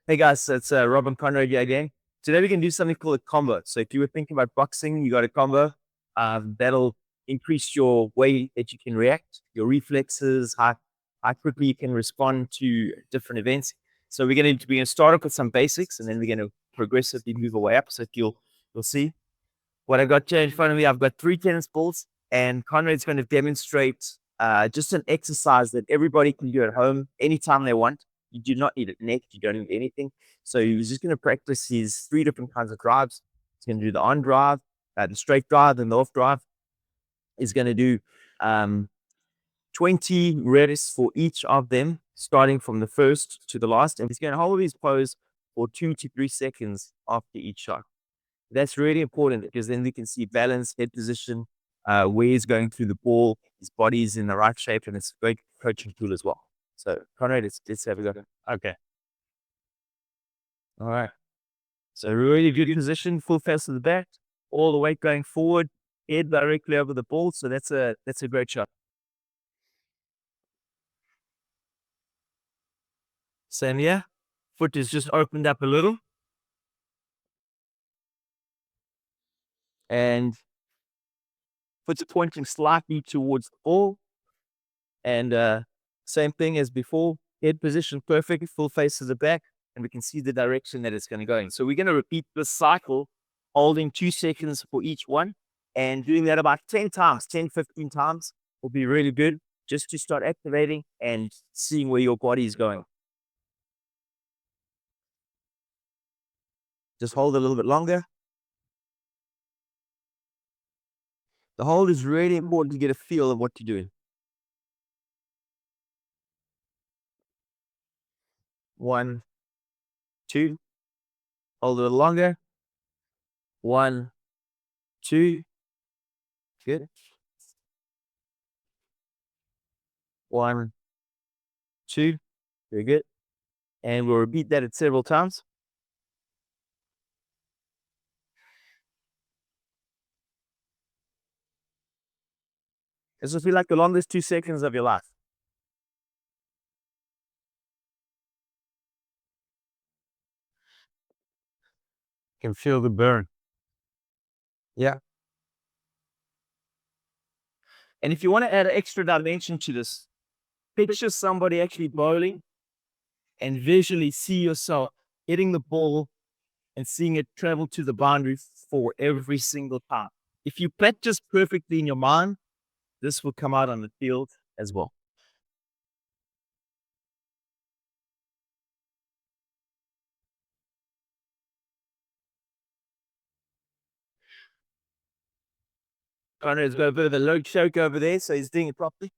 Hey guys, it's Rob and Conrad here again. Today we can do something called a combo. So if you were thinking about boxing, you got a combo. That'll increase your way that you can react, your reflexes, how quickly you can respond to different events. So we're gonna start off with some basics, and then we're gonna progressively move our way up. So you'll see what I've got here in front of me. I've got 3 tennis balls, and Conrad's going to demonstrate just an exercise that everybody can do at home anytime they want. You do not need a net, you don't need anything. So he's just going to practice his 3 different kinds of drives. He's going to do the on drive, the straight drive, and the off drive. He's going to do um, 20 reps for each of them, starting from the first to the last. And he's going to hold his pose for 2 to 3 seconds after each shot. That's really important because then we can see balance, head position, where he's going through the ball, his body's in the right shape, and it's a great coaching tool as well. So, Conrad, let's have a go. Okay. All right. So, really good position, full face of the bat, all the weight going forward, head directly over the ball. So, that's a great shot. Same here. Foot is just opened up a little. And foot's pointing slightly towards the ball. And same thing as before, head position perfect, full face to the back, and we can see the direction that it's going to go in. So we're going to repeat this cycle, holding 2 seconds for each one, and doing that about 10 times, 10, 15 times will be really good just to start activating and seeing where your body is going. Just hold a little bit longer. The hold is really important to get a feel of what you're doing. 1, 2, hold a little longer. 1, 2, good. 1, 2, very good. And we'll repeat that at several times. This will feel like the longest 2 seconds of your life. You can feel the burn. Yeah. And if you want to add an extra dimension to this, picture somebody actually bowling and visually see yourself hitting the ball and seeing it travel to the boundary for every single time. If you practice perfectly in your mind, this will come out on the field as well. Conrad's got a bit of a low choke over there, so he's doing it properly.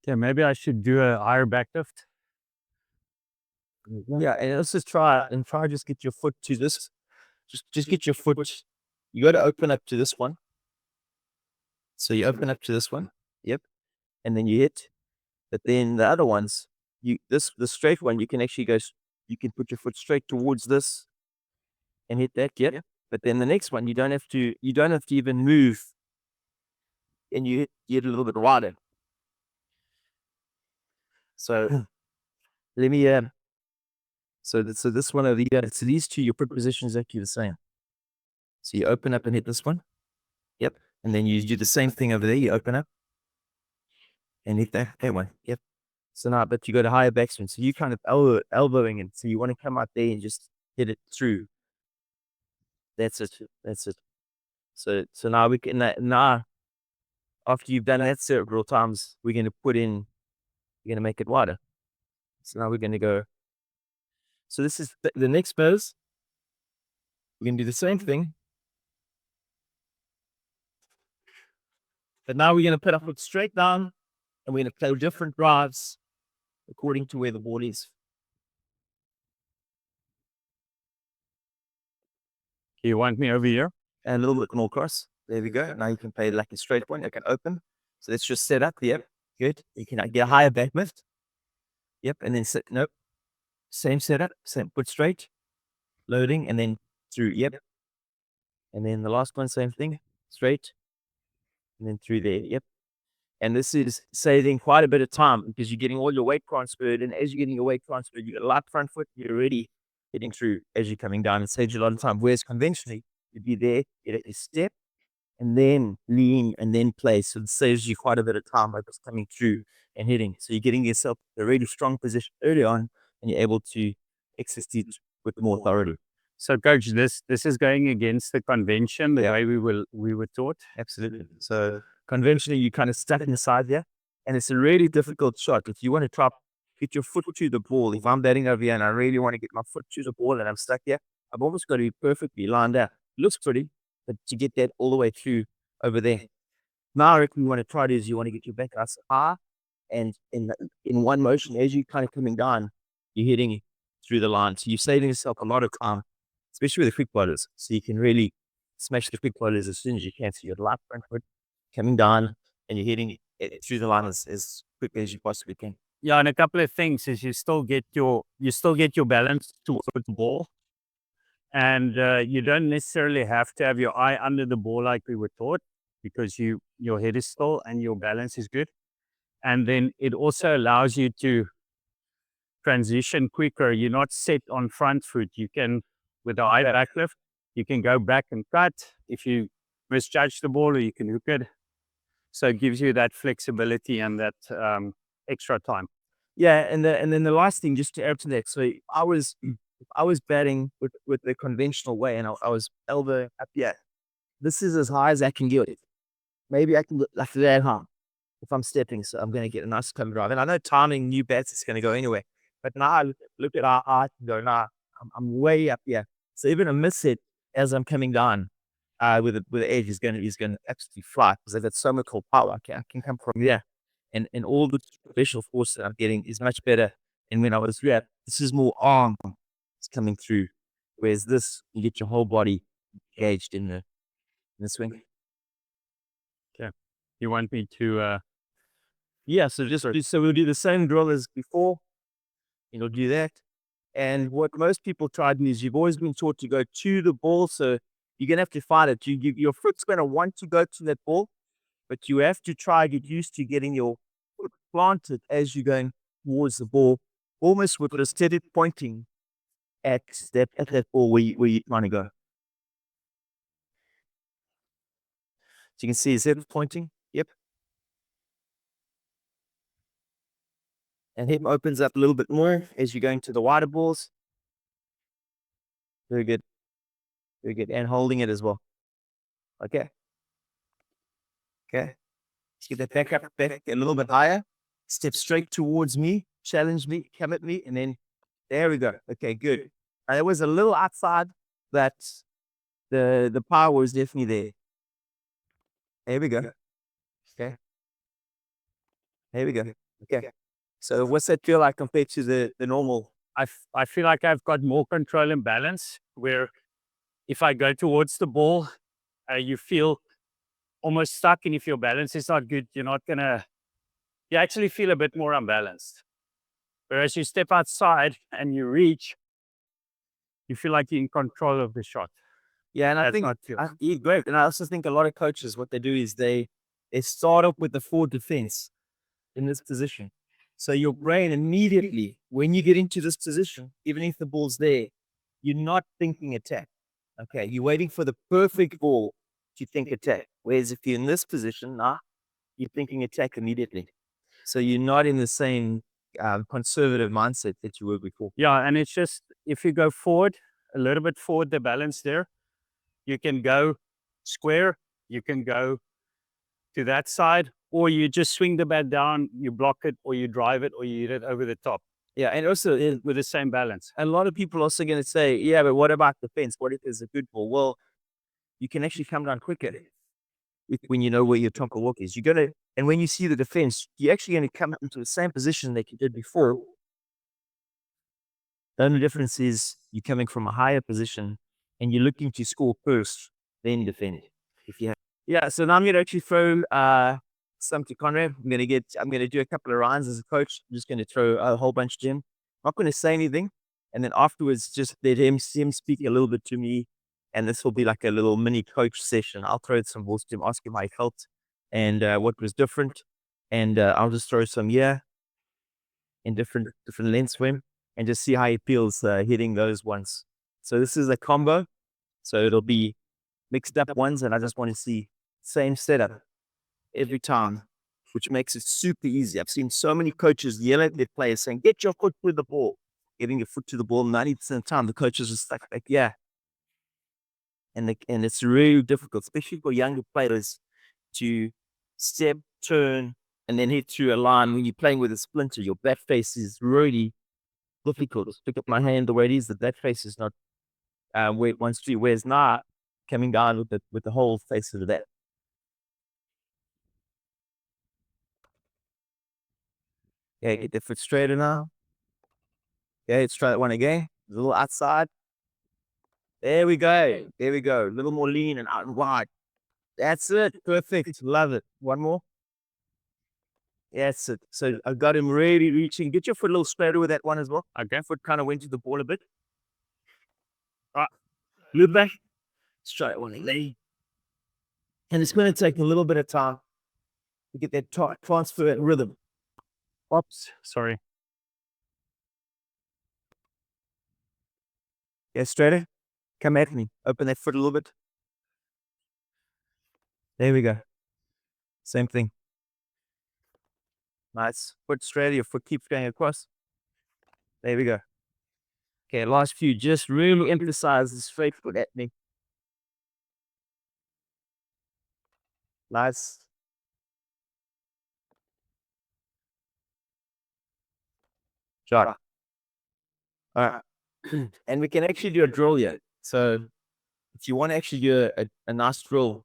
Yeah, maybe I should do a higher back lift. Yeah, and let's just try just get your foot to this. Just get your foot. You got to open up to this one. So you open up to this one. Yep. And then you hit. But then the other ones, the straight one, you can actually you can put your foot straight towards this and hit that. Yep. But then the next one, you don't have to even move, and you hit a little bit wider. So let me so this one over here, so these two, your foot position is actually the same. So you open up and hit this one. Yep. And then you do the same thing over there. You open up and hit that one. Yep. So now, but you go to higher backswing. So you kind of elbowing it. So you want to come out there and just hit it through. That's it. That's it. So now we can now after you've done that several times, we're gonna we're gonna make it wider. So now we're gonna go. So this is the next pose. We're gonna do the same thing. But now we're gonna put our foot straight down and we're gonna play different drives according to where the ball is. You want me over here? And a little bit more cross. There we go. Now you can play like a straight one. You can open. So let's just set up. Yep. Good. You can get a higher back lift. Yep. And then nope. Same setup. Same foot straight. Loading and then through. Yep. And then the last one, same thing. Straight. And then through there. Yep. And this is saving quite a bit of time because you're getting all your weight transferred. And as you're getting your weight transferred, you get a light front foot, you're already hitting through as you're coming down. It saves you a lot of time. Whereas conventionally, you'd be there, get a step, and then lean and then place. So it saves you quite a bit of time by just coming through and hitting. So you're getting yourself a really strong position early on and you're able to execute with more authority. So, coach, this is going against the convention, the Yeah. way we were taught. Absolutely. So conventionally, you kind of stuck inside there, and it's a really difficult shot. If you want to try get your foot to the ball, if I'm batting over here and I really want to get my foot to the ball and I'm stuck here, I've almost got to be perfectly lined up. Looks pretty, but to get that all the way through over there. Now, if you want to try it, is you want to get your back as high, and in one motion, as you kind of coming down, you're hitting through the line. So you're saving yourself a lot of time, especially with the quick bowlers. So you can really smash the quick bowlers as soon as you can. So you're light front foot coming down and you're hitting it through the line as quickly as you possibly can. Yeah, and a couple of things is you still get your balance towards the ball, and you don't necessarily have to have your eye under the ball like we were taught, because your head is still and your balance is good. And then it also allows you to transition quicker. You're not set on front foot. You can, with the high back lift, you can go back and cut if you misjudge the ball, or you can hook it. So it gives you that flexibility and that extra time. Yeah, and then the last thing, just to add to that, so I was batting with the conventional way, and I was elbow up here. This is as high as I can get it. Maybe I can look like that high if I'm stepping, so I'm going to get a nice cover drive. And I know timing new bats is going to go anyway, but now I look at how high I can go. Now I'm way up here, so even a miss hit as I'm coming down with the edge is going to absolutely fly because I've got so much more power. I can come from there, and all the special force that I'm getting is much better. And when I was this is more arm is coming through, whereas this you get your whole body engaged in the swing. Okay. You want me to Yeah, so so we'll do the same drill as before. You'll do that. And what most people try to do is you've always been taught to go to the ball, so you're gonna have to find it. Your foot's gonna want to go to that ball, but you have to try get used to getting your foot planted as you're going towards the ball, almost with a steady pointing at that ball where you're trying to go. So you can see, is it pointing? Yep. And hip opens up a little bit more as you're going to the wider balls. Very good. Very good. And holding it as well. Okay. Okay. Let's get that back up, back a little bit higher. Step straight towards me, challenge me, come at me, and then there we go. Okay, good. It was a little outside, but the power was definitely there. There we go. Okay. There we go. Okay. So what's that feel like compared to the normal? I feel like I've got more control and balance, where if I go towards the ball, you feel almost stuck, and if your balance is not good, you actually feel a bit more unbalanced. Whereas you step outside and you reach, you feel like you're in control of the shot. Yeah, and I That's think not feel. you're great. And I also think a lot of coaches, what they do is they start up with the forward defense in this position. So your brain immediately, when you get into this position, even if the ball's there, you're not thinking attack. Okay, you're waiting for the perfect ball to think attack. Whereas if you're in this position, you're thinking attack immediately. So you're not in the same conservative mindset that you were before. Yeah, and it's just, if you go forward, a little bit forward, the balance there, you can go square, you can go to that side, or you just swing the bat down, you block it, or you drive it, or you hit it over the top Yeah, and also with the same balance. a lot of people are also going to say, yeah, but what about the fence? What if there's a good ball? Well, you can actually come down quicker when you know where your trunk walk is. You're gonna, and when you see the defense, you're actually going to come into the same position that you did before. The only difference is you're coming from a higher position and you're looking to score first, then defend. If you have, yeah. So now I'm going to actually throw some to Conrad. I'm going to do a couple of rounds as a coach. I'm just going to throw a whole bunch to him. I'm not going to say anything, and then afterwards, just let him speak a little bit to me. And this will be like a little mini coach session. I'll throw some balls to him, ask him how he felt and what was different. And I'll just throw some here in different length swim and just see how it feels hitting those ones. So this is a combo. So it'll be mixed up ones, and I just want to see same setup every time, which makes it super easy. I've seen so many coaches yell at their players saying, "Get your foot to the ball." Getting your foot to the ball 90% of the time, the coaches are stuck like, yeah. And it's really difficult, especially for younger players, to step, turn, and then hit through a line. When you're playing with a splinter, your back face is really difficult. Pick up my hand the way it is, the back face is not where it wants to be. Whereas now, coming down with the whole face of that. Yeah, get the foot straighter now. Yeah, let's try that one again. A little outside. There we go. There we go. A little more lean and out and wide. That's it. Perfect. Love it. One more. That's it. So I got him really reaching. Get your foot a little straighter with that one as well. Okay. Foot kind of went to the ball a bit. All right. Move back. Let's try that one again. And it's going to take a little bit of time to get that transfer and rhythm. Oops, sorry. Yeah, straighter. Come at me. Open that foot a little bit. There we go. Same thing. Nice. Foot straighter. Your foot keeps going across. There we go. Okay, last few. Just really emphasize the straight foot at me. Nice. Shot. All right. And we can actually do a drill here. So if you want to actually do a nice drill,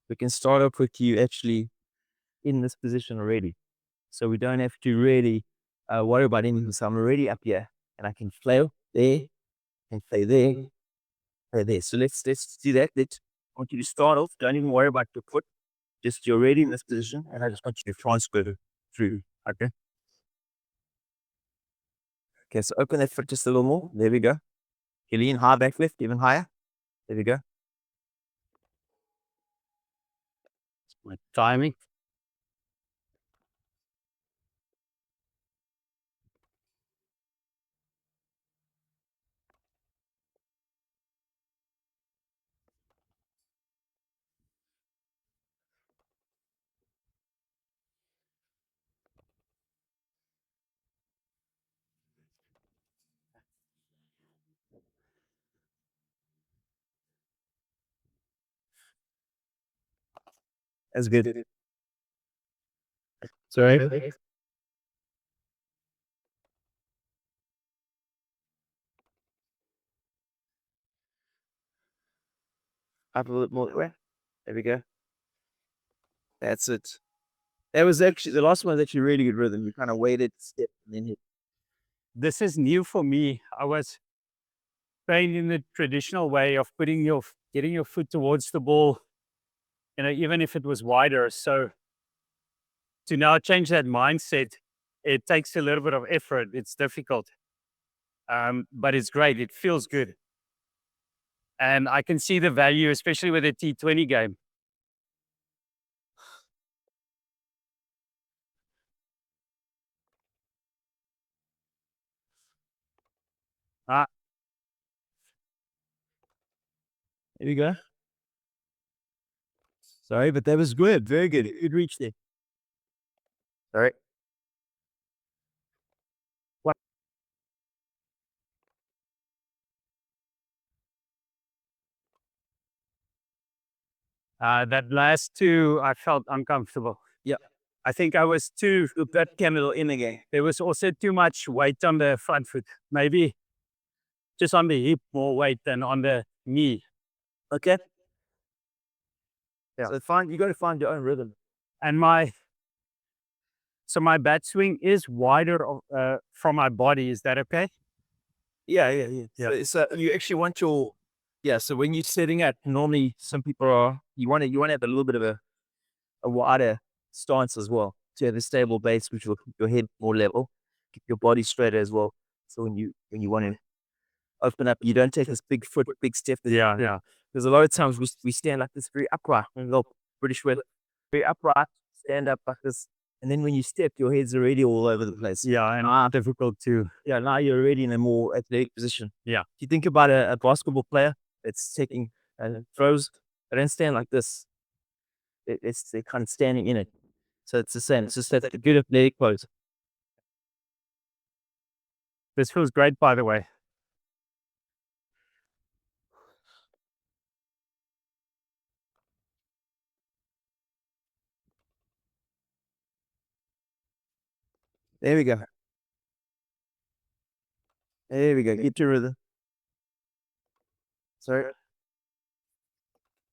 we can start off with you actually in this position already. So we don't have to really worry about anything. So I'm already up here and I can flail there and play there, play there. So let's do that. I want you to start off. Don't even worry about your foot. Just you're already in this position and I just want you to transfer through. Okay. Okay, so open that foot just a little more. There we go. You lean high back lift, even higher. There we go. My timing. That's good. Sorry. Up a little more. There we go. That's it. That was actually the last one was actually really good rhythm. You kind of waited, step, and then hit. This is new for me. I was trained in the traditional way of getting your foot towards the ball, even if it was wider. So to now change that mindset, it takes a little bit of effort. It's difficult, but it's great. It feels good. And I can see the value, especially with the T20 game. Ah, There we go. Sorry, but that was good. Very good. Good reach there. Sorry. What? that last two, I felt uncomfortable. Yeah. I think I was too, That came a little in again. there was also too much weight on the front foot. Maybe just on the hip, more weight than on the knee. Okay. Yeah. So you got to find your own rhythm. And my bat swing is wider from my body. Is that okay? Yeah. Yeah. So you actually want so when you're setting up, normally some people you want to have a little bit of a wider stance as well to have a stable base, which will keep your head more level, keep your body straighter as well. So when you want to open up, you don't take this big step. Yeah. Because a lot of times we stand like this very upright. And go British way, very upright, stand up like this. And then when you step, your head's already all over the place. Yeah, and difficult to. Yeah, now you're already in a more athletic position. Yeah. If you think about a basketball player that's taking throws, they don't stand like this. They're kind of standing in it. So it's the same. It's just that a good athletic pose. This feels great, by the way. There we go. There we go. Get your rhythm. Sorry.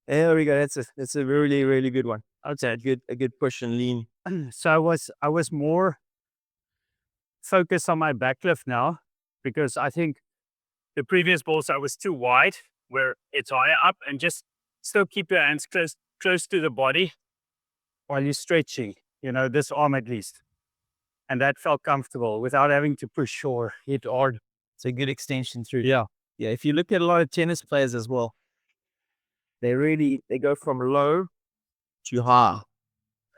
There we go. That's a really, really good one. Okay. A good push and lean. So I was more focused on my backlift now, because I think the previous balls I was too wide, where it's higher up, and just still keep your hands close to the body while you're stretching, this arm at least. And that felt comfortable without having to push or hit hard. It's a good extension through. Yeah. Yeah. If you look at a lot of tennis players as well, they go from low to high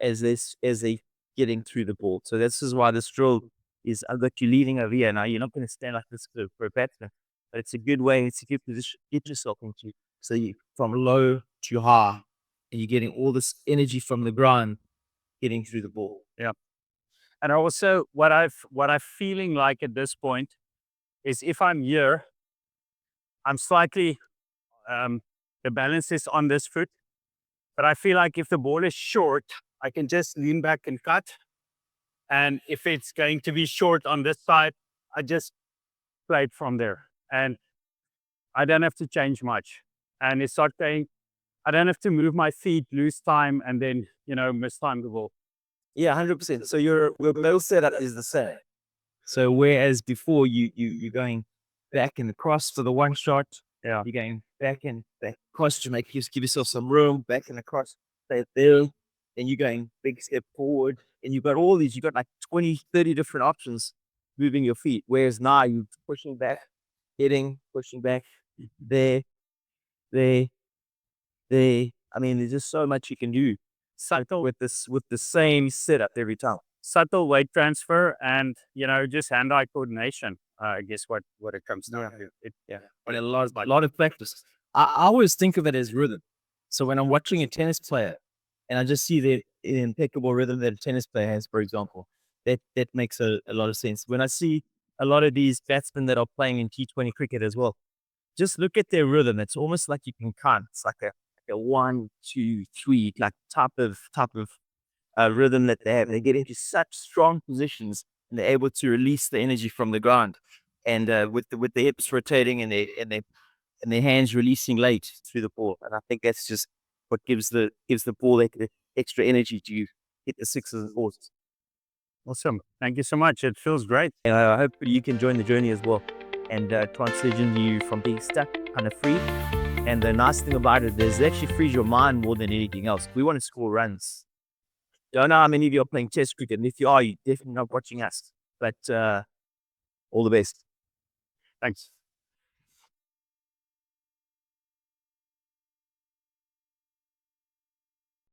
as they getting through the ball. So this is why this drill is I've got you leaning over here. Now you're not going to stand like this for a batsman, but it's a good way to get yourself into. So you from low to high, and you're getting all this energy from the ground getting through the ball. Yeah. And also what I'm feeling like at this point is, if I'm here, I'm slightly the balance is on this foot, but I feel like if the ball is short, I can just lean back and cut. And if it's going to be short on this side, I just play it from there. And I don't have to change much. And it's not going, I don't have to move my feet, lose time, and then, miss time the ball. Yeah, 100%. So your ball setup is the same. So whereas before you're going back and across for the one shot, Yeah. you're going back and back across to give yourself some room, back and across, stay there, and you're going big step forward, and you've got like 20, 30 different options moving your feet. Whereas now you're pushing back, hitting, pushing back, there, there, there. I mean, there's just so much you can do Subtle with the same setup every time. subtle weight transfer and, just hand-eye coordination. I guess what it comes down to. Yeah, but a lot of practice. I always think of it as rhythm. So when I'm watching a tennis player, and I just see the impeccable rhythm that a tennis player has, for example, that makes a lot of sense. When I see a lot of these batsmen that are playing in T20 cricket as well, just look at their rhythm. It's almost like you can count. It's like a 1, 2, 3, like type of rhythm that they have. They get into such strong positions, and they're able to release the energy from the ground, and with the hips rotating and their hands releasing late through the ball. And I think that's just what gives the ball the extra energy to hit the sixes and fours. Awesome. Thank you so much. It feels great. And I hope you can join the journey as well, and transition you from being stuck kind of free. And the nice thing about it is it actually frees your mind more than anything else. We want to score runs. Don't know how many of you are playing Test cricket, and if you are, you're definitely not watching us. But all the best. Thanks.